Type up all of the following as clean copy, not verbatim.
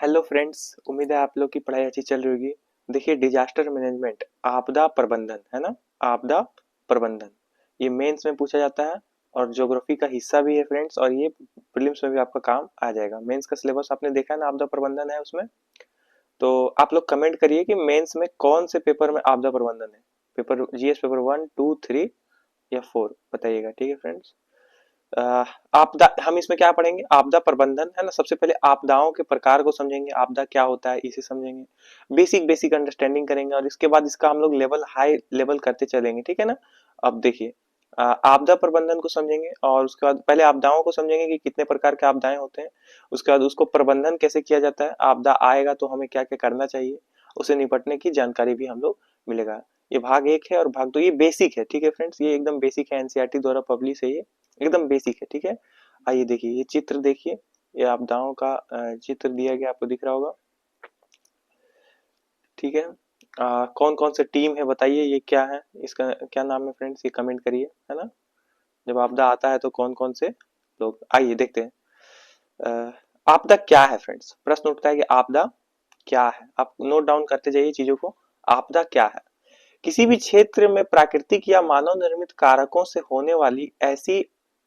Hello friends, उम्मीद है आप लोग की पढ़ाई अच्छी चल रही होगी। देखिए, डिजास्टर मैनेजमेंट आपदा प्रबंधन है ना। आपदा प्रबंधन ये मेंस में पूछा जाता है और ज्योग्राफी का हिस्सा भी है फ्रेंड्स। और ये प्रीलिम्स में भी आपका काम आ जाएगा। मेंस का सिलेबस आपने देखा है ना, आपदा प्रबंधन है उसमें। तो आप लोग कमेंट करिए कि मेंस में कौन से पेपर में आपदा प्रबंधन है। पेपर जीएस पेपर 1, 2, 3 या 4 बताइएगा, ठीक है फ्रेंड्स। आपदा हम इसमें क्या पढ़ेंगे, आपदा प्रबंधन है ना। सबसे पहले आपदाओं के प्रकार को समझेंगे, आपदा क्या होता है इसे समझेंगे, बेसिक बेसिक अंडरस्टैंडिंग करेंगे और इसके बाद इसका हम लोग लेवल हाई लेवल करते चलेंगे, ठीक है ना। अब देखिए, आपदा प्रबंधन को समझेंगे और उसके बाद पहले आपदाओं को समझेंगे कि कितने प्रकार के आपदाएं होते हैं। उसके बाद उसको प्रबंधन कैसे किया जाता है, आपदा आएगा तो हमें क्या क्या करना चाहिए, उसे निपटने की जानकारी भी हम लोग मिलेगा। ये भाग 1 है और भाग 2 ये बेसिक है, ठीक है फ्रेंड्स। ये एकदम बेसिक है, एनसीईआरटी द्वारा पब्लिश है, ये एकदम बेसिक है, ठीक है। आइए देखिए, ये चित्र देखिए, ये आपदाओं का चित्र दिया गया, आपको दिख रहा होगा, ठीक है। कौन कौन से टीम है बताइए, ये क्या है, इसका क्या नाम है फ्रेंड्स, ये कमेंट करिए, है ना। जब आपदा आता है तो कौन कौन से लोग, आइए देखते हैं। आपदा क्या है फ्रेंड्स, प्रश्न उठता है कि आपदा क्या है। आप नोट डाउन करते जाइए चीजों को। आपदा क्या है, किसी भी क्षेत्र में प्राकृतिक या मानव निर्मित कारकों से होने वाली ऐसी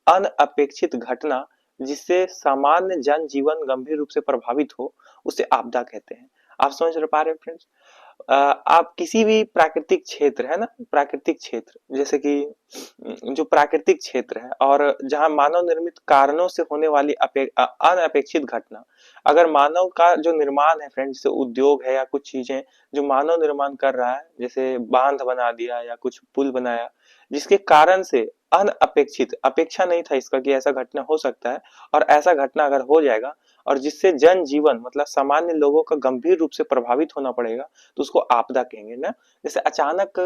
अनअपेक्षित घटना जिससे सामान्य जनजीवन गंभीर रूप से प्रभावित हो, उसे आपदा कहते हैं। आप समझ पा रहे हैं फ्रेंड्स। आप किसी भी प्राकृतिक क्षेत्र है ना, प्राकृतिक क्षेत्र जैसे कि जो प्राकृतिक क्षेत्र है और जहां मानव निर्मित कारणों से होने वाली अनअपेक्षित घटना, अगर मानव का जो निर्माण है फ्रेंड, जैसे उद्योग है या कुछ चीजें जो मानव निर्माण कर रहा है, जैसे बांध बना दिया या कुछ पुल बनाया, जिसके कारण से अनअपेक्षित, अपेक्षा नहीं था इसका कि ऐसा घटना हो सकता है, और ऐसा घटना अगर हो जाएगा और जिससे जनजीवन मतलब सामान्य लोगों का गंभीर रूप से प्रभावित होना पड़ेगा, तो उसको आपदा कहेंगे ना। जैसे अचानक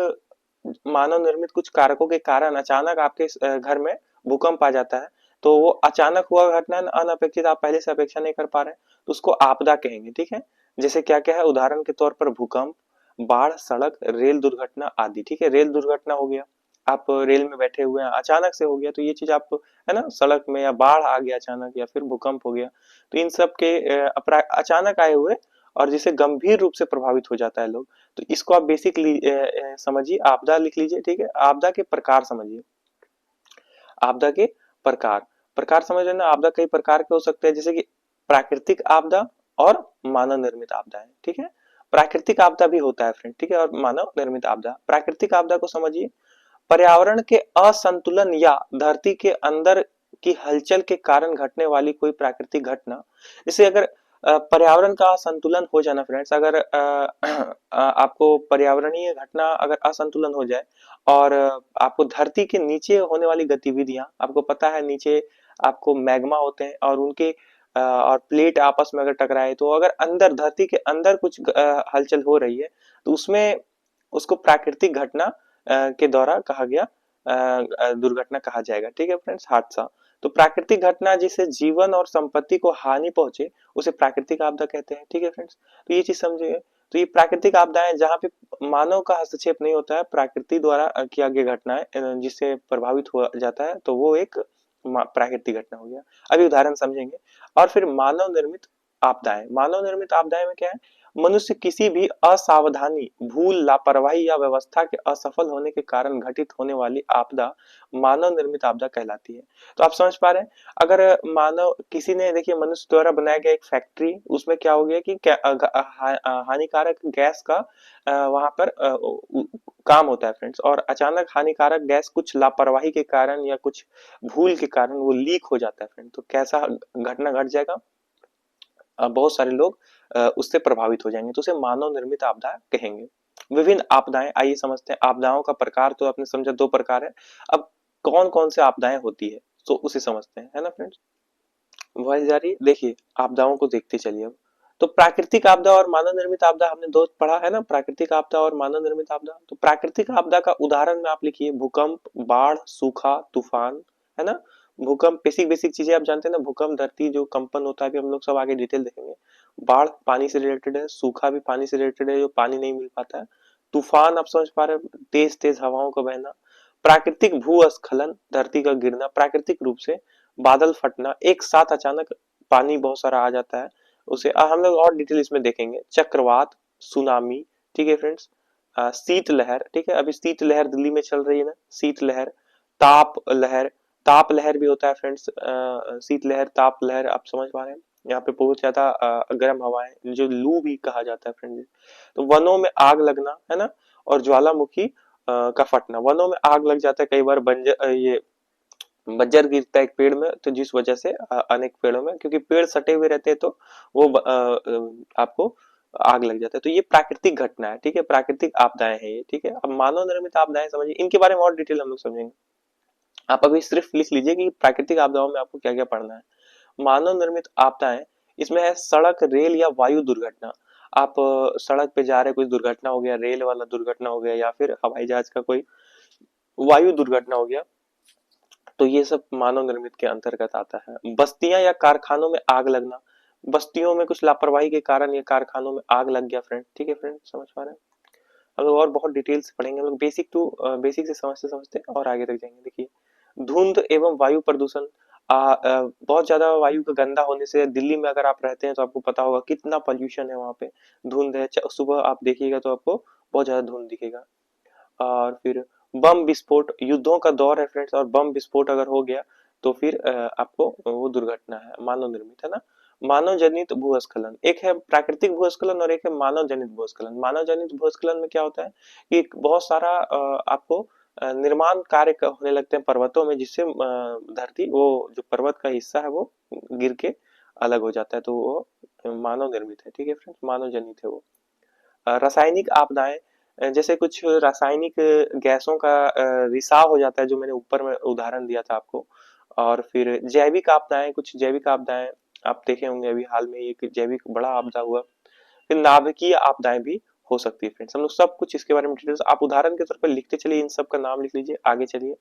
मानव निर्मित कुछ कारकों के कारण अचानक आपके घर में भूकंप आ जाता है, तो वो अचानक हुआ घटना है, अनअपेक्षित, आप पहले से अपेक्षा नहीं कर पा रहे, तो उसको आपदा कहेंगे, ठीक है। जैसे क्या क्या है, उदाहरण के तौर पर भूकंप, बाढ़, सड़क, रेल दुर्घटना आदि, ठीक है। रेल दुर्घटना हो गया, आप रेल में बैठे हुए हैं, अचानक से हो गया, तो ये चीज आप, है ना, सड़क में, या बाढ़ आ गया अचानक, या फिर भूकंप हो गया, तो इन सब के अचानक आए हुए और जिसे गंभीर रूप से प्रभावित हो जाता है लोग, तो इसको आप बेसिकली समझिए, आपदा लिख लीजिए, ठीक है। आपदा के प्रकार समझिए, आपदा के प्रकार, प्रकार समझ लेना। आपदा कई प्रकार के हो सकते हैं, जैसे कि प्राकृतिक आपदा और मानव निर्मित आपदा है, ठीक है। प्राकृतिक आपदा भी होता है फ्रेंड, ठीक है, और मानव निर्मित आपदा। प्राकृतिक आपदा को समझिए, पर्यावरण के असंतुलन या धरती के अंदर की हलचल के कारण घटने वाली कोई प्राकृतिक घटना। जैसे अगर पर्यावरण का असंतुलन हो जाना फ्रेंड्स, अगर आपको पर्यावरणीय घटना अगर असंतुलन हो जाए और आपको धरती के नीचे होने वाली गतिविधियां, आपको पता है नीचे आपको मैग्मा होते हैं और उनके और प्लेट आपस में अगर टकराए, तो अगर अंदर धरती के अंदर कुछ हलचल हो रही है, तो उसमें उसको प्राकृतिक घटना के द्वारा कहा गया, दुर्घटना कहा जाएगा, ठीक है फ्रेंड्स, हादसा। तो प्राकृतिक घटना जिसे जीवन और संपत्ति को हानि पहुंचे, उसे प्राकृतिक आपदा कहते हैं, ठीक है फ्रेंड्स। तो ये चीज समझिए। तो ये प्राकृतिक आपदाएं जहां पे मानव का हस्तक्षेप नहीं होता है, प्रकृति द्वारा किया गया घटनाएं जिससे प्रभावित हो जाता है, तो वो एक प्राकृतिक घटना हो गया। अभी उदाहरण समझेंगे। और फिर मानव निर्मित आपदाएं, मानव निर्मित आपदाएं में क्या है, मनुष्य किसी भी असावधानी, भूल, लापरवाही या व्यवस्था के असफल होने के कारण घटित होने वाली आपदा मानव निर्मित आपदा कहलाती है। तो आप समझ पा रहे हैं, अगर मानव किसी ने, देखिए, मनुष्य द्वारा बनाया गया एक फैक्ट्री, उसमें क्या हो गया कि हानिकारक गैस का वहां पर काम होता है फ्रेंड्स, और अचानक हानिकारक गैस कुछ लापरवाही के कारण या कुछ भूल के कारण वो लीक हो जाता है फ्रेंड, तो कैसा घटना घट जाएगा, बहुत सारे लोग उससे प्रभावित हो जाएंगे, तो उसे मानव निर्मित आपदा कहेंगे। विभिन्न आपदाएं, आइए समझते हैं। आपदाओं का प्रकार तो आपने समझा, 2 प्रकार है। अब कौन कौन से आपदाएं होती है, तो उसे समझते हैं, है ना फ्रेंड्स। वॉइस जा रही है, देखिए आपदाओं को देखते चलिए अब। तो प्राकृतिक आपदा और मानव निर्मित आपदा हमने दो पढ़ा है ना, प्राकृतिक आपदा और मानव निर्मित आपदा। तो प्राकृतिक आपदा का उदाहरण में आप लिखिए, भूकंप, बाढ़, सूखा, तूफान, है ना। भूकंप, बेसिक बेसिक चीजें आप जानते हैं ना, भूकंप, धरती जो कंपन होता है, अभी हम लोग सब आगे डिटेल देखेंगे। बाढ़ पानी से रिलेटेड है, सूखा भी पानी से रिलेटेड है, जो पानी नहीं मिल पाता है। तूफान आप समझ पा रहे हैं, तेज तेज हवाओं का बहना। प्राकृतिक भूस्खलन, धरती का गिरना प्राकृतिक रूप से, बादल फटना, एक साथ अचानक पानी बहुत सारा आ जाता है, उसे हम लोग और डिटेल इसमें देखेंगे। चक्रवात, सुनामी, ठीक है फ्रेंड्स, शीत लहर, ठीक है, अभी शीत लहर दिल्ली में चल रही है ना, शीत लहर, ताप लहर, ताप लहर भी होता है फ्रेंड्स, शीत लहर, ताप लहर, आप समझ पा रहे हैं। यहाँ पे बहुत ज्यादा गर्म हवाएं, जो लू भी कहा जाता है फ्रेंड्स। तो वनों में आग लगना, है ना, और ज्वालामुखी का फटना। वनों में आग लग जाता है कई बार, बंजर ये बंजर गिरता है एक पेड़ में, तो जिस वजह से अनेक पेड़ों में, क्योंकि पेड़ सटे हुए रहते हैं, तो वो आपको आग लग जाता है। तो ये प्राकृतिक घटना है, ठीक है, प्राकृतिक आपदाएं हैं ये, ठीक है। अब मानव निर्मित आपदाएं समझिए, इनके बारे में और डिटेल हम लोग समझेंगे। आप अभी सिर्फ लिख लीजिए कि प्राकृतिक आपदाओं में आपको क्या क्या पढ़ना है। मानव निर्मित आपदाएं, इसमें है सड़क, रेल या वायु दुर्घटना। आप सड़क पे जा रहे, कोई दुर्घटना हो गया, रेल वाला दुर्घटना हो गया, या फिर हवाई जहाज का कोई वायु दुर्घटना हो गया, तो ये सब मानव निर्मित के अंतर्गत आता है। बस्तियां या कारखानों में आग लगना, बस्तियों में कुछ लापरवाही के कारण ये कारखानों में आग लग गया फ्रेंड, ठीक है फ्रेंड, समझ पा रहे हैं। हम लोग और बहुत डिटेल से पढ़ेंगे, हम लोग बेसिक से समझते समझते और आगे तक जाएंगे। देखिए, धुंध एवं वायु प्रदूषण, बहुत ज्यादा वायु का गंदा होने से, दिल्ली में अगर आप रहते हैं तो आपको पता होगा कितना पॉल्यूशन है वहां पे, धुंध है, सुबह आप देखिएगा तो आपको बहुत ज्यादा धुंध दिखेगा। और फिर बम विस्फोट, युद्धों का दौर है फ्रेंड्स, और बम विस्फोट अगर हो गया तो फिर आपको वो दुर्घटना है, मानव निर्मित, है ना। मानव जनित भूस्खलन, एक है प्राकृतिक भूस्खलन और एक है मानव जनित भूस्खलन। मानव जनित भूस्खलन में क्या होता है कि बहुत सारा आपको निर्माण कार्य होने लगते हैं पर्वतों में, जिससे धरती, वो जो पर्वत का हिस्सा है वो गिर के अलग हो जाता है, तो वो मानव निर्मित है, ठीक है फ्रेंड्स, मानव जनित है वो। रासायनिक आपदाएं, जैसे कुछ रासायनिक गैसों का रिसाव हो जाता है, जो मैंने ऊपर में उदाहरण दिया था आपको। और फिर जैविक आपदाएं, कुछ जैविक आपदाएं आप देखे होंगे, अभी हाल में एक जैविक बड़ा आपदा हुआ। फिर नाभिकीय आपदाएं भी हो सकती है फ्रेंड्स। हम लोग सब कुछ इसके बारे में डिटेल्स आप उदाहरण के तौर पर लिखते चलिए, इन सब का नाम लिख लीजिए, आगे चलिए।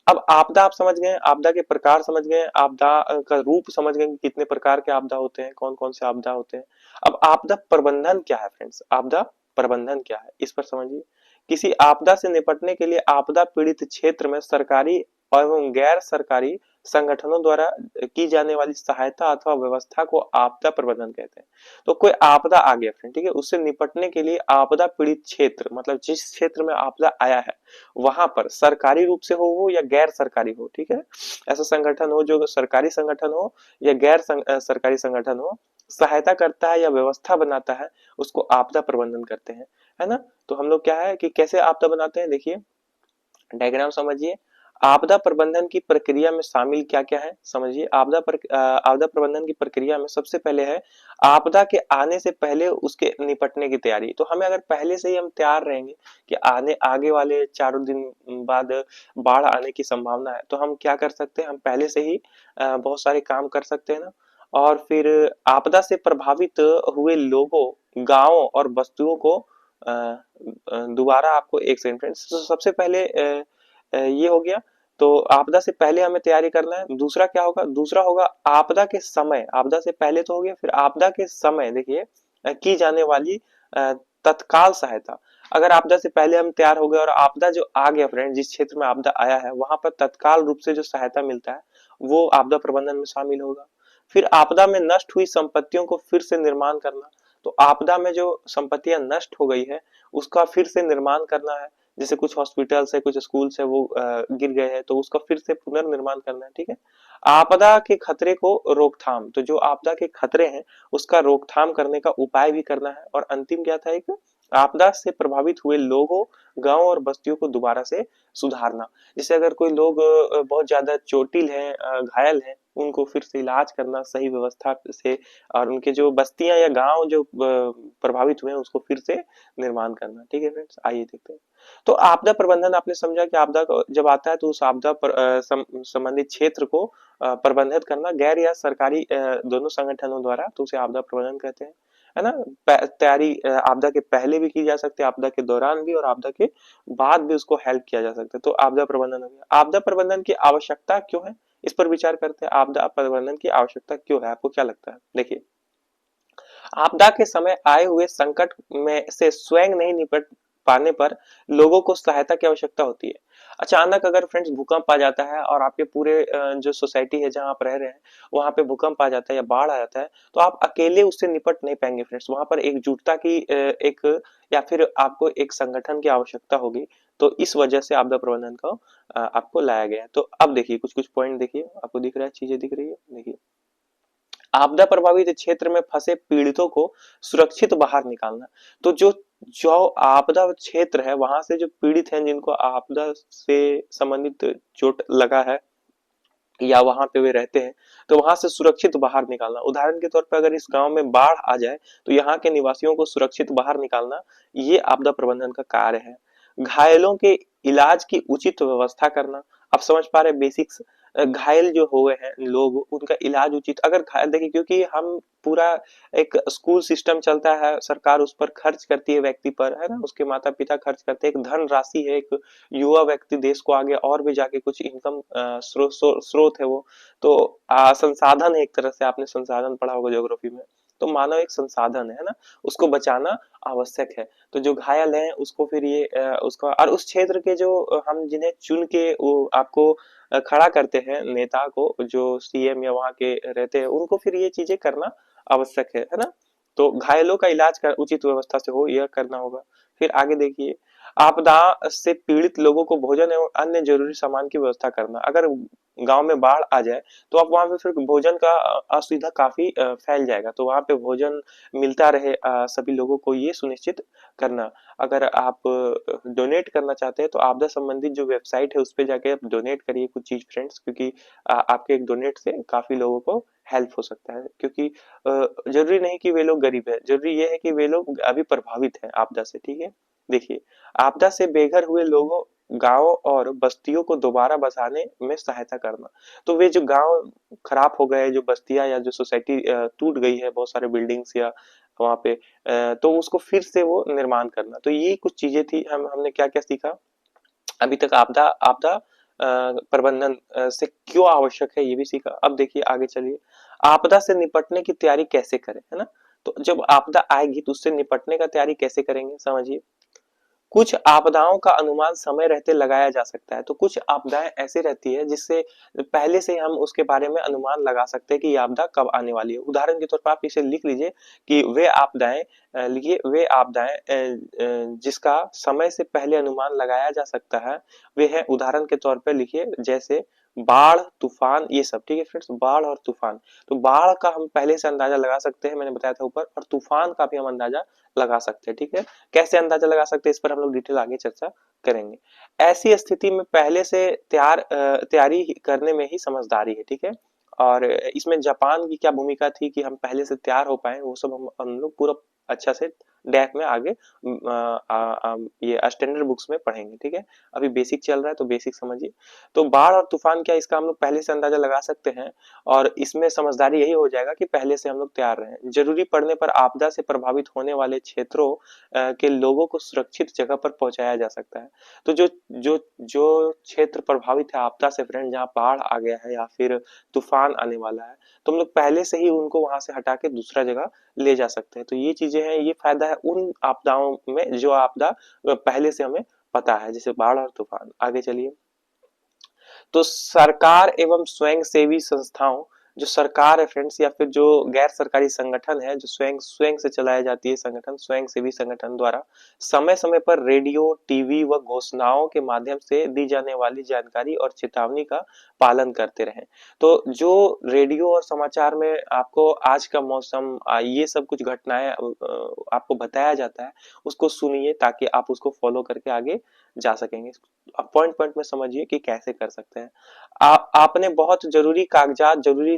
अब आपदा आप समझ गए, आपदा के प्रकार समझ गए, आपदा का रूप समझ गए कि कितने प्रकार के आपदा होते हैं, कौन कौन से आपदा होते हैं। अब आपदा प्रबंधन क्या है फ्रेंड्स, आपदा प्रबंधन क्या है, इस पर समझिए। किसी आपदा से निपटने के लिए आपदा पीड़ित क्षेत्र में सरकारी एवं गैर सरकारी संगठनों द्वारा की जाने वाली सहायता अथवा व्यवस्था को आपदा प्रबंधन कहते हैं। तो कोई आपदा आ गया फ्रेंड, ठीक है, उससे निपटने के लिए आपदा पीड़ित क्षेत्र, मतलब जिस क्षेत्र में आपदा आया है वहां पर सरकारी रूप से हो वो या गैर सरकारी हो, ठीक है, ऐसा संगठन हो जो सरकारी संगठन हो या गैर सरकारी संगठन हो, सहायता करता है या व्यवस्था बनाता है, उसको आपदा प्रबंधन करते हैं, है ना। तो हम लोग क्या है कि कैसे आपदा बनाते हैं, देखिए डायग्राम समझिए। आपदा प्रबंधन की प्रक्रिया में शामिल क्या क्या है समझिए। आपदा प्रबंधन की प्रक्रिया में सबसे पहले है आपदा के आने से पहले उसके निपटने की तैयारी। तो हमें अगर पहले से ही हम तैयार रहेंगे कि आगे वाले 4 दिन बाद बाढ़ आने की संभावना है, तो हम क्या कर सकते हैं, हम पहले से ही बहुत सारे काम कर सकते हैं ना। और फिर आपदा से प्रभावित हुए लोगों, गांवों और बस्तियों को दोबारा आपको, एक सेकंड फ्रेंड्स, तो सबसे पहले ये हो गया। तो आपदा से पहले हमें तैयारी करना है। दूसरा क्या होगा, दूसरा होगा आपदा के समय, आपदा से पहले तो हो गया, फिर आपदा के समय देखिए की जाने वाली तत्काल सहायता। अगर आपदा से पहले हम तैयार हो गए और आपदा जो आ गया फ्रेंड, जिस क्षेत्र में आपदा आया है वहां पर तत्काल रूप से जो सहायता मिलता है वो आपदा प्रबंधन में शामिल होगा। फिर आपदा में नष्ट हुई संपत्तियों को फिर से निर्माण करना। तो आपदा में जो संपत्तियां नष्ट हो गई है उसका फिर से निर्माण करना है। जैसे कुछ हॉस्पिटल्स है, कुछ स्कूल्स है, वो गिर गए हैं, तो उसका फिर से पुनर्निर्माण करना है, ठीक है। आपदा के खतरे को रोकथाम, तो जो आपदा के खतरे हैं उसका रोकथाम करने का उपाय भी करना है। और अंतिम क्या था, एक आपदा से प्रभावित हुए लोगों, गांव और बस्तियों को दोबारा से सुधारना। जैसे अगर कोई लोग बहुत ज्यादा चोटिल हैं, घायल हैं, उनको फिर से इलाज करना सही व्यवस्था से, और उनके जो बस्तियां या गांव जो प्रभावित हुए हैं उसको फिर से निर्माण करना, ठीक है फ्रेंड्स। आइए देखते हैं। तो आपदा प्रबंधन आपने समझा कि आपदा जब आता है तो उस आपदा पर संबंधित क्षेत्र को प्रबंधित करना गैर या सरकारी दोनों संगठनों द्वारा, तो उसे आपदा प्रबंधन कहते हैं, है ना। तैयारी आपदा के पहले भी की जा सकती है, आपदा के दौरान भी, और आपदा के बाद भी उसको हेल्प किया जा सकता है। तो आपदा प्रबंधन हो गया। आपदा प्रबंधन की आवश्यकता क्यों है, इस पर विचार करते हैं। आपदा प्रबंधन की आवश्यकता क्यों है, आपको क्या लगता है। देखिए, आपदा के समय आए हुए संकट में से स्वयं नहीं निपट पाने पर लोगों को सहायता की आवश्यकता होती है। अचानक अगर फ्रेंड्स भूकंप आ जाता है और आपके पूरे जो सोसाइटी है जहां आप रह रहे हैं वहां पे भूकंप आ जाता है या बाढ़ आ जाता है, तो आप अकेले उससे निपट नहीं पाएंगे फ्रेंड्स। वहां पर एकजुटता की एक या फिर आपको एक संगठन की आवश्यकता होगी। तो इस वजह से आपदा प्रबंधन को आपको लाया गया है। तो अब देखिए कुछ कुछ पॉइंट देखिए, आपको दिख रहा है, चीजें दिख रही है, देखिए। आपदा प्रभावित क्षेत्र में फंसे पीड़ितों को सुरक्षित बाहर निकालना। तो जो जो आपदा क्षेत्र है वहां से जो पीड़ित हैं, जिनको आपदा से संबंधित चोट लगा है या वहां पे वे रहते हैं, तो वहां से सुरक्षित बाहर निकालना। उदाहरण के तौर पर अगर इस गांव में बाढ़ आ जाए तो यहाँ के निवासियों को सुरक्षित बाहर निकालना, ये आपदा प्रबंधन का कार्य है। घायलों के इलाज की उचित व्यवस्था करना। आप समझ पा रहे बेसिक्स। घायल जो हुए हैं लोग, उनका इलाज उचित, अगर घायल देखिए, क्योंकि हम पूरा एक स्कूल सिस्टम चलता है, सरकार उस पर खर्च करती है, व्यक्ति पर, है ना, उसके माता पिता खर्च करते हैं, एक धन राशि है, एक युवा व्यक्ति देश को आगे और भी जाके कुछ इनकम स्रोत है वो। तो संसाधन है एक तरह से, आपने संसाधन पढ़ा होगा ज्योग्राफी में। तो मानव एक संसाधन है ना, उसको बचाना आवश्यक है। तो जो घायल है उसको फिर ये उसका, और उस क्षेत्र के जो हम जिन्हें चुन के वो आपको खड़ा करते हैं नेता को, जो सीएम या वहां के रहते हैं, उनको फिर ये चीजें करना आवश्यक है ना। तो घायलों का इलाज कर उचित व्यवस्था से हो, यह करना होगा। फिर आगे देखिए, आपदा से पीड़ित लोगों को भोजन एवं अन्य जरूरी सामान की व्यवस्था करना। अगर गांव में बाढ़ आ जाए तो आप वहां पे फिर भोजन का असुविधा काफी फैल जाएगा, तो वहां पे भोजन मिलता रहे सभी लोगों को, ये सुनिश्चित करना। अगर आप डोनेट करना चाहते हैं तो आपदा संबंधित जो वेबसाइट है उस पे जाके आप डोनेट करिए कुछ चीज फ्रेंड्स, क्योंकि आपके एक डोनेट से काफी लोगों को हेल्प हो सकता है। क्योंकि जरूरी नहीं कि वे लोग गरीब है, जरूरी ये है कि वे लोग अभी प्रभावित है आपदा से, ठीक है। देखिए, आपदा से बेघर हुए लोगों, गांव और बस्तियों को दोबारा बसाने में सहायता करना। तो वे जो गांव खराब हो गए, जो बस्तियां या जो सोसाइटी टूट गई है, बहुत सारे बिल्डिंग्स या वहां पे, तो उसको फिर से वो निर्माण करना। तो ये कुछ चीजें थी, हमने क्या क्या सीखा अभी तक। आपदा आपदा प्रबंधन से क्यों आवश्यक है ये भी सीखा। अब देखिए आगे चलिए, आपदा से निपटने की तैयारी कैसे करें, है ना। तो जब आपदा आएगी तो उससे निपटने का तैयारी कैसे करेंगे, समझिए। कुछ आपदाओं का अनुमान समय रहते लगाया जा सकता है। तो कुछ आपदाएं ऐसी रहती है जिससे पहले से हम उसके बारे में अनुमान लगा सकते हैं कि ये आपदा कब आने वाली है। उदाहरण के तौर पर आप इसे लिख लीजिए कि वे आपदाएं, लिखिए, वे आपदाएं जिसका समय से पहले अनुमान लगाया जा सकता है, वे है, उदाहरण के तौर पर लिखिए, जैसे बाढ़, तूफान, ये सब, ठीक है फ्रेंड्स। बाढ़ और तूफान, तो बाढ़ का हम पहले से अंदाजा लगा सकते हैं, मैंने बताया था ऊपर, और तूफान का भी हम अंदाजा लगा सकते हैं, ठीक है। कैसे अंदाजा लगा सकते हैं इस पर हम लोग डिटेल आगे चर्चा करेंगे। ऐसी स्थिति में पहले से तैयारी करने में ही समझदारी है, ठीक है। और इसमें जापान की क्या भूमिका थी कि हम पहले से तैयार हो पाए, वो सब हम लोग पूरा अच्छा से डेप में आगे ये स्टैंडर्ड बुक्स में पढ़ेंगे, ठीक है। अभी बेसिक चल रहा है तो बेसिक समझिए। तो बाढ़ और तूफान क्या, इसका हम लोग पहले से अंदाजा लगा सकते हैं, और इसमें समझदारी यही हो जाएगा कि पहले से हम लोग तैयार रहें। जरूरी पड़ने पर आपदा से प्रभावित होने वाले क्षेत्रों के लोगों को सुरक्षित जगह पर पहुंचाया जा सकता है। तो जो जो जो क्षेत्र प्रभावित है आपदा से फ्रेंड, जहाँ बाढ़ आ गया है या फिर तूफान आने वाला है, तो हम लोग पहले से ही उनको वहां से हटा के दूसरा जगह ले जा सकते हैं। तो ये चीजें हैं, ये फायदा है उन आपदाओं में जो आपदा पहले से हमें पता है, जैसे बाढ़ और तूफान। आगे चलिए, तो सरकार एवं स्वयंसेवी संस्थाओं, जो सरकार है फ्रेंड्स या फिर जो गैर सरकारी संगठन है, जो स्वयं स्वयं से चलाई जाती है संगठन, स्वयंसेवी संगठन द्वारा समय समय पर रेडियो, टीवी व घोषणाओं के माध्यम से दी जाने वाली जानकारी और चेतावनी का पालन करते रहें। तो जो रेडियो और समाचार में आपको आज का मौसम, ये सब कुछ घटनाएं आपको बताया जाता है, उसको सुनिए ताकि आप उसको फॉलो करके आगे जा सकेंगे। आप पॉइंट पॉइंट में समझिए कि कैसे कर सकते हैं। आपने बहुत जरूरी कागजात, जरूरी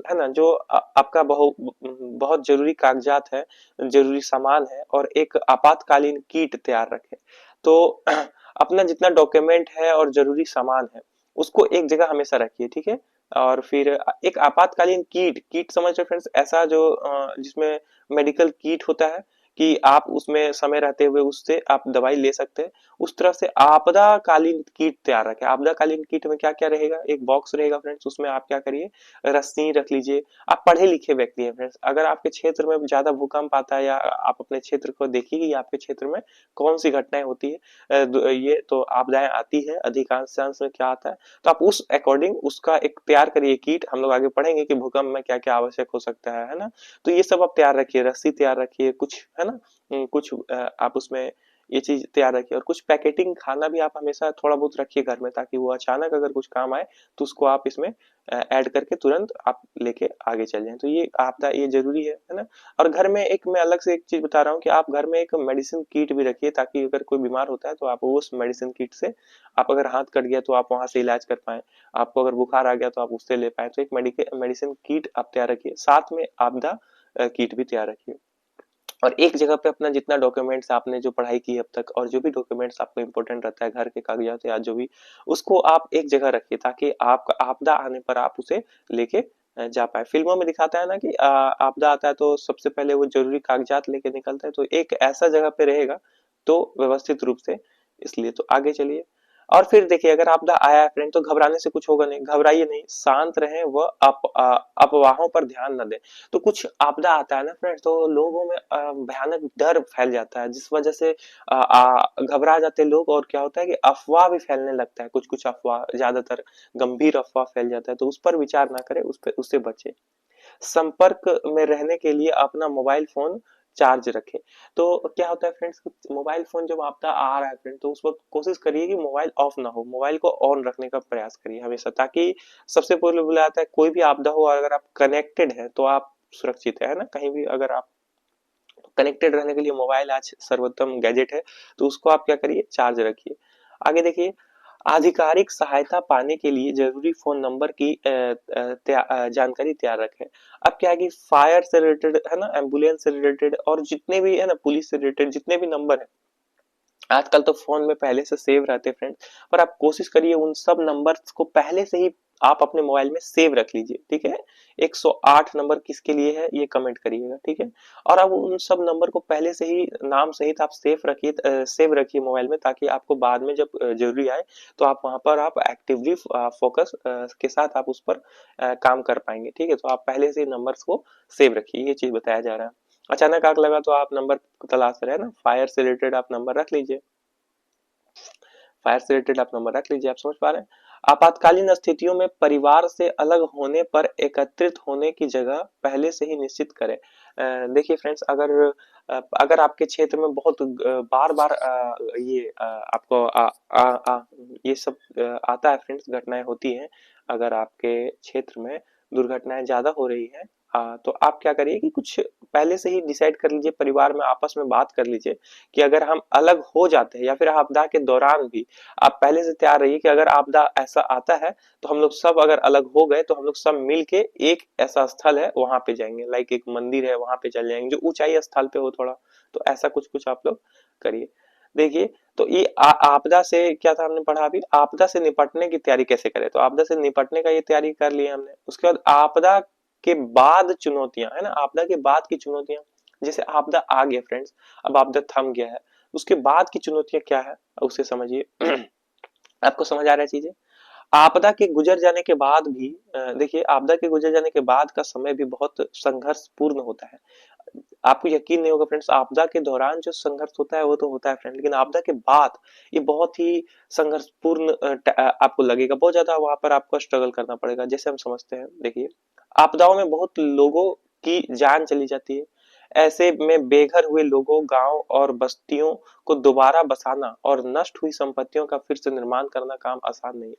है ना, जो आपका बहुत जरूरी कागजात है, जरूरी सामान है, और एक आपातकालीन किट तैयार रखें। तो अपना जितना डॉक्यूमेंट है और जरूरी सामान है उसको एक जगह हमेशा रखिए, ठीक है। और फिर एक आपातकालीन किट, किट समझ रहे फ्रेंड्स, ऐसा जो जिसमें मेडिकल किट होता है, कि आप उसमें समय रहते हुए उससे आप दवाई ले सकते हैं, उस तरह से आपदाकालीन किट तैयार रखें। आपदाकालीन किट में क्या क्या रहेगा, एक बॉक्स रहेगा फ्रेंड्स, उसमें आप क्या करिए, रस्सी रख लीजिए। आप पढ़े लिखे व्यक्ति हैं फ्रेंड्स, अगर आपके क्षेत्र में ज्यादा भूकंप आता है या आप अपने क्षेत्र को देखिए कि आपके क्षेत्र में कौन सी घटनाएं होती है, ये तो आपदाएं आती है अधिकांश चांस में क्या आता है, तो आप उस अकॉर्डिंग उसका एक तैयार करिए किट। हम लोग आगे पढ़ेंगे कि भूकंप में क्या क्या आवश्यक हो सकता है ना। तो ये सब आप तैयार रखिए, रस्सी तैयार रखिए कुछ, है ना। कुछ आप उसमें ये चीज तैयार रखिए, और कुछ पैकेटिंग खाना भी आप हमेशा थोड़ा बहुत रखिए घर में, ताकि वो अचानक अगर कुछ काम आए तो उसको आप इसमें ऐड करके तुरंत आप लेके आगे चल जाएं। तो ये आपदा ये जरूरी है ना। और घर में एक मैं अलग से एक चीज बता रहा हूँ कि आप घर में एक मेडिसिन किट भी रखिए, ताकि अगर कोई बीमार होता है तो आप उस मेडिसिन किट से, आप अगर हाथ कट गया तो आप वहां से इलाज कर पाए, आपको अगर बुखार आ गया तो आप उससे ले पाए। तो एक मेडिसिन किट आप तैयार रखिए, साथ में आपदा किट भी तैयार रखिए। और एक जगह पे अपना जितना डॉक्यूमेंट्स आपने जो पढ़ाई की अब तक, और जो भी डॉक्यूमेंट्स आपको इंपॉर्टेंट रहता है घर के कागजात या जो भी, उसको आप एक जगह रखिए, ताकि आपका आपदा आने पर आप उसे लेके जा पाए। फिल्मों में दिखाता है ना कि आपदा आता है तो सबसे पहले वो जरूरी कागजात लेके निकलता है, तो एक ऐसा जगह पे रहेगा तो व्यवस्थित रूप से। इसलिए तो आगे चलिए। और फिर देखिए, अगर आपदा आया है फ्रेंड तो घबराने से कुछ होगा नहीं, घबराइए नहीं, शांत रहें, वह अफवाहों पर ध्यान न दें। तो कुछ आपदा आता है ना फ्रेंड्स, तो लोगों में भयानक डर फैल जाता है, जिस वजह से घबरा जाते हैं लोग, और क्या होता है कि अफवाह भी फैलने लगता है, कुछ कुछ अफवाह, ज्यादातर गंभीर अफवाह फैल जाता है, तो उस पर विचार ना करें, उस पर उससे बचे। संपर्क में रहने के लिए अपना मोबाइल फोन चार्ज रखें। तो क्या होता है फ्रेंड्स, मोबाइल फोन जब आपदा आ रहा है फ्रेंड, तो उस वक्त कोशिश करिए कि मोबाइल ऑफ ना हो, मोबाइल को ऑन रखने का प्रयास करिए हमेशा, ताकि सबसे पहले बोला जाता है कोई भी आपदा हो, अगर आप कनेक्टेड है तो आप सुरक्षित है ना। कहीं भी अगर आप कनेक्टेड रहने के लिए मोबाइल आज सर्वोत्तम गैजेट है, तो उसको आप क्या करिए, चार्ज रखिए। आगे देखिए, आधिकारिक सहायता पाने के लिए जरूरी फोन नंबर की जानकारी तैयार रखें। अब क्या है कि फायर से रिलेटेड है ना, एम्बुलेंस से रिलेटेड, और जितने भी है ना, पुलिस से रिलेटेड जितने भी नंबर है, आजकल तो फोन में पहले से सेव रहते हैं फ्रेंड्स, पर आप कोशिश करिए उन सब नंबर्स को पहले से ही आप अपने मोबाइल में सेव रख लीजिए, ठीक है। 108 नंबर किसके लिए है ये कमेंट करिएगा, ठीक है। और अब उन सब नंबर को पहले से ही नाम सहित आप सेव रखिए मोबाइल में, ताकि आपको बाद में जब जरूरी आए तो आप वहां पर आप एक्टिवली फोकस के साथ आप उस पर काम कर पाएंगे, ठीक है। तो आप पहले से नंबर्स को सेव रखिए, ये चीज बताया जा रहा है। अचानक आग लगा तो आप नंबर तलाश रहे हैं ना, फायर से रिलेटेड आप नंबर रख लीजिए, फायर से रिलेटेड आप नंबर रख लीजिए। आप समझ पा रहे हैं। आपातकालीन स्थितियों में परिवार से अलग होने पर एकत्रित होने की जगह पहले से ही निश्चित करें। देखिए फ्रेंड्स, अगर आपके क्षेत्र में बहुत बार बार ये आपको ये सब आता है फ्रेंड्स, घटनाएं होती हैं, अगर आपके क्षेत्र में दुर्घटनाएं ज्यादा हो रही है, तो आप क्या करिए कि कुछ पहले से ही डिसाइड कर लीजिए, परिवार में आपस में बात कर लीजिए कि अगर हम अलग हो जाते हैं या फिर आपदा के दौरान भी आप पहले से तैयार रहिए कि अगर आपदा ऐसा आता है तो हम लोग सब अगर अलग हो गए तो हम लोग सब मिल के एक ऐसा स्थल है वहां पे जाएंगे, लाइक एक मंदिर है वहां पे चल जाएंगे जो ऊंचाई स्थल पे हो थोड़ा। तो ऐसा कुछ कुछ आप लोग करिए। देखिए, तो ये आपदा से क्या था हमने पढ़ा अभी, आपदा से निपटने की तैयारी कैसे करें। तो आपदा से निपटने का ये तैयारी कर लिया हमने। उसके बाद आपदा के बाद चुनौतियां, है ना, आपदा के बाद की चुनौतियां, जैसे आपदा आ गया फ्रेंड्स, अब आपदा थम गया है, उसके बाद की चुनौतियां क्या है उसे समझिए। आपको समझ आ रहा है चीजें। आपदा के गुजर जाने के बाद भी देखिए, आपदा के गुजर जाने के बाद का समय भी बहुत संघर्षपूर्ण होता है। आपको यकीन नहीं होगा फ्रेंड्स, आपदा के दौरान जो संघर्ष होता है वो तो होता है फ्रेंड, लेकिन आपदा के बाद ये बहुत ही संघर्षपूर्ण आपको लगेगा, बहुत ज्यादा वहां पर आपको स्ट्रगल करना पड़ेगा। जैसे हम समझते हैं, देखिए, आपदाओं में बहुत लोगों की जान चली जाती है। ऐसे में बेघर हुए लोगों, गांव और बस्तियों को दोबारा बसाना और नष्ट हुई संपत्तियों का फिर से निर्माण करना काम आसान नहीं है।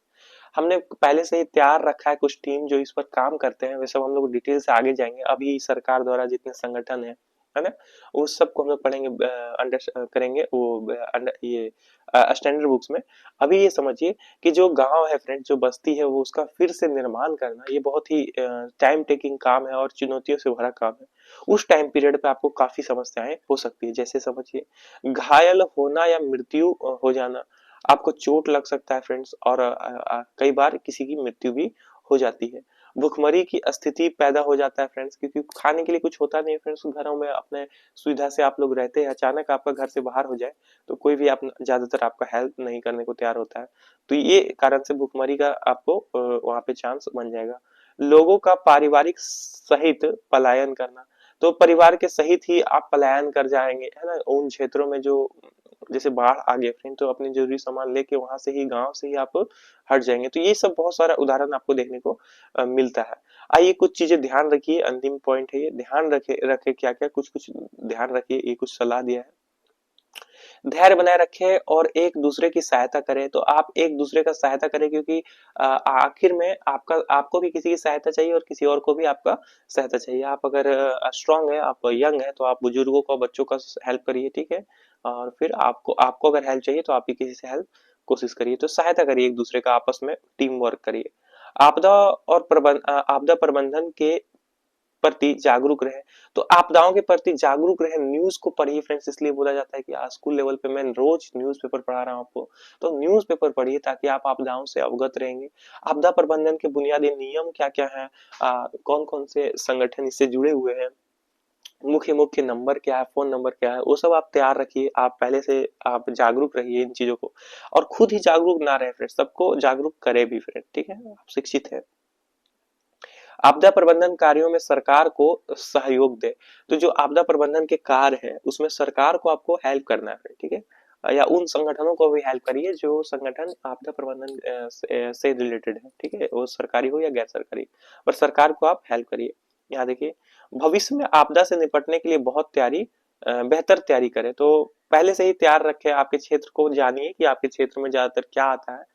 हमने पहले से ही तैयार रखा है कुछ टीम जो इस पर काम करते हैं, वैसे हम लोग डिटेल से आगे जाएंगे। अभी सरकार द्वारा जितने संगठन है ना, उस सबको हम लोग पढ़ेंगे, अंडर करेंगे वो ये स्टैंडर्ड बुक्स में। अभी ये समझिए कि जो गांव है फ्रेंड, जो बस्ती है, वो उसका फिर से निर्माण करना ये बहुत ही टाइम टेकिंग काम है और चुनौतियों से भरा काम है। उस टाइम पीरियड पे आपको काफी समस्याएं हो सकती है, जैसे समझिए, घायल होना या मृत्यु हो जाना, आपको चोट लग सकता है फ्रेंड्स, और कई बार किसी की मृत्यु भी हो जाती है। भुखमरी की स्थिति पैदा हो जाता है फ्रेंड्स, क्योंकि खाने के लिए कुछ होता नहीं है फ्रेंड्स। घरों में अपने सुविधा से आप लोग रहते हैं, अचानक आपका घर से बाहर हो जाए तो कोई भी आप ज्यादातर आपका हेल्प नहीं करने को तैयार होता है। तो ये कारण से भुखमरी का आपको वहां पे चांस बन जाएगा। लोगों का पारिवारिक सहित पलायन करना, तो परिवार के सहित ही आप पलायन कर जाएंगे, है ना, उन क्षेत्रों में जो जैसे बाढ़ आ गया फ्रेंड, तो अपने जरूरी सामान लेके वहां से ही, गांव से ही आप हट जाएंगे। तो ये सब बहुत सारा उदाहरण आपको देखने को मिलता है। आइए कुछ चीजें ध्यान रखिए, अंतिम पॉइंट है ये, ध्यान रखे रखे क्या क्या कुछ कुछ ध्यान रखिए, ये कुछ सलाह दिया है। धैर्य बनाए रखें और एक दूसरे की सहायता करें। तो आप एक दूसरे का सहायता करें, क्योंकि आखिर में आपका आपको भी किसी की सहायता चाहिए और किसी और को भी आपका सहायता चाहिए। आप अगर स्ट्रांग है, आप यंग है, तो आप बुजुर्गों को, बच्चों का हेल्प करिए, ठीक है। और फिर आपको आपको अगर हेल्प चाहिए तो आप भी किसी से हेल्प कोशिश करिए। तो सहायता करिए एक दूसरे का, आपस में टीम वर्क करिए। आपदा प्रबंधन के प्रति जागरूक रहे। तो आपदाओं के प्रति जागरूक रहे, न्यूज को पढ़िए फ्रेंड्स। इसलिए बोला जाता है कि आज स्कूल लेवल पे मैं रोज न्यूज़पेपर पढ़ा रहा हूँ आपको, तो न्यूज़पेपर पढ़िए ताकि आप आपदाओं से अवगत रहेंगे। आपदा प्रबंधन के बुनियादी नियम क्या क्या है, कौन कौन से संगठन इससे जुड़े हुए हैं, मुख्य मुख्य नंबर क्या है, फोन नंबर क्या है, वो सब आप तैयार रखिए। आप पहले से आप जागरूक रहिए इन चीजों को, और खुद ही जागरूक ना रहे फ्रेंड्स, सबको जागरूक करे भी फ्रेंड, ठीक है। आप शिक्षित है। आपदा प्रबंधन कार्यों में सरकार को सहयोग दे। तो जो आपदा प्रबंधन के कार्य है उसमें सरकार को आपको हेल्प करना है, ठीक है। या उन संगठनों को भी हेल्प करिए जो संगठन आपदा प्रबंधन से रिलेटेड है, ठीक है, वो सरकारी हो या गैर सरकारी, पर सरकार को आप हेल्प करिए। यहाँ देखिए, भविष्य में आपदा से निपटने के लिए बहुत बेहतर तैयारी करें। तो पहले से ही तैयार रखें, आपके क्षेत्र को जानिए कि आपके क्षेत्र में ज्यादातर क्या आता है।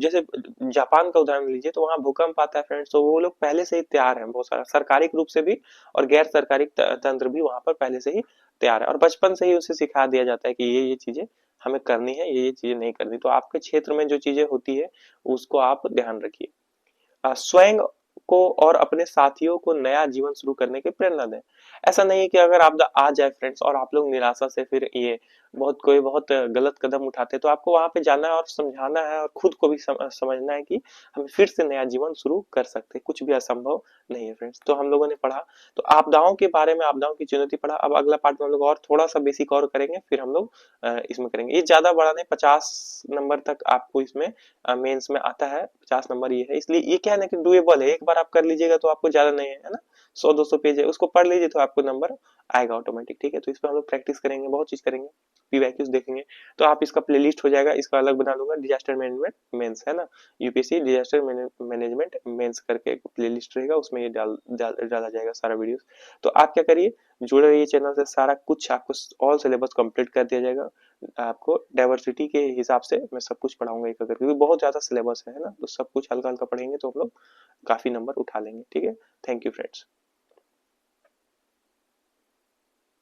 जैसे जापान का उदाहरण लीजिए, तो वहां भूकंप आता है फ्रेंड्स, तो वो लोग पहले से ही तैयार हैं, बहुत सारा सरकारी रूप से भी और गैर सरकारी तंत्र भी वहां पर पहले से ही तैयार है, और बचपन से ही उसे सिखा दिया जाता है कि ये चीजें हमें करनी है, ये चीजें नहीं करनी। तो आपके क्षेत्र में जो चीजें होती है उसको आप ध्यान रखिए। स्वयं को और अपने साथियों को नया जीवन शुरू करने की प्रेरणा दें। ऐसा नहीं है कि अगर आपदा आ जाए फ्रेंड्स और आप लोग निराशा से फिर ये बहुत गलत कदम उठाते हैं, तो आपको वहां पे जाना है और समझाना है, और खुद को भी समझना है कि हम फिर से नया जीवन शुरू कर सकते हैं, कुछ भी असंभव नहीं है फ्रेंड्स। तो हम लोगों ने पढ़ा, तो आपदाओं के बारे में, आपदाओं की चुनौती पढ़ा। अब अगला पार्ट में हम लोग और थोड़ा सा बेसिक और करेंगे, फिर हम लोग इसमें करेंगे। ये ज्यादा बड़ा नहीं, 50 नंबर तक आपको इसमें मेंस में आता है, 50 नंबर ये है। इसलिए ये क्या है ना कि डुएबल है, एक बार आप कर लीजिएगा तो आपको ज्यादा नहीं है ना, 100-200 पेज है, उसको पढ़ लीजिए तो आपको नंबर आएगा ऑटोमेटिक, ठीक है। तो इस पर हम लोग प्रैक्टिस करेंगे, बहुत चीज करेंगे, पीवाईक्यूज देखेंगे। तो आप इसका प्लेलिस्ट हो जाएगा, इसका अलग बना दूंगा, डिजास्टर मैनेजमेंट मेंस, है ना, यूपीएससी डिजास्टर मैनेजमेंट मेंस करके एक प्लेलिस्ट रहेगा, उसमें ये डाला जाएगा सारा वीडियोस। तो आप क्या करिए, जुड़े रहिए चैनल से, सारा कुछ आपको ऑल सिलेबस कंप्लीट कर दिया जाएगा। आपको डाइवर्सिटी के हिसाब से मैं सब कुछ पढ़ाऊंगा एक, अगर क्योंकि बहुत ज्यादा सिलेबस है ना, तो सब कुछ हल्का हल्का पढ़ेंगे तो हम लोग काफी नंबर उठा लेंगे, ठीक है। Thank you friends.